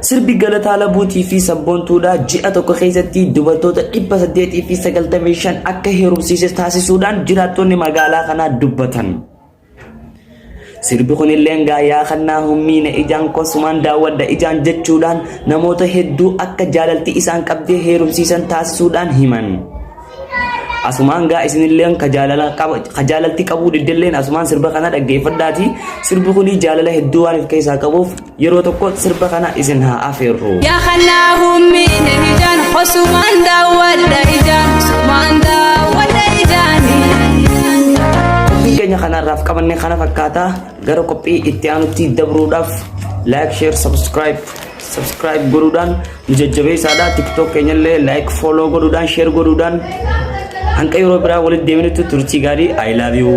sirbi galataa labuutii fi sabboontuudha ji'a tokko keessatti dubartoota 895 akka heerumsiise taasisuudhaan jiraattonni magaalaa kanaa dubbatan. Sirbi kunillee gaayaa kanaa hummiina ijaan kosumaan daawwadha ijaan jechuudhaan namoota hedduu akka jaalalti isaan qabdee heerumsiisan taasisuudhaan himan. Asumaan gaa isinillee kajaalalti qabuu diddelleen asumaan sirba kana dhaggeeffadhaati. Sirbi kuni jaalala hedduu waan of keessaa qabuuf yeroo tokko sirba kana isin haa afeerru. Yaa kanaa hummiina ijaan kosumaan daawwadha ijaan kosumaan daawwadha ijaani. Keenya kanarraaf qabanne kana fakkaata gara qophii itti aanutti dabruudhaaf like share subscribe godhuudhaan nu jajjabeessaadha. TikTok keenyallee like follow godhuudhaan share godhuudhaan hanqa yeroo biraa walitti deebinutti turtii gaarii I love you.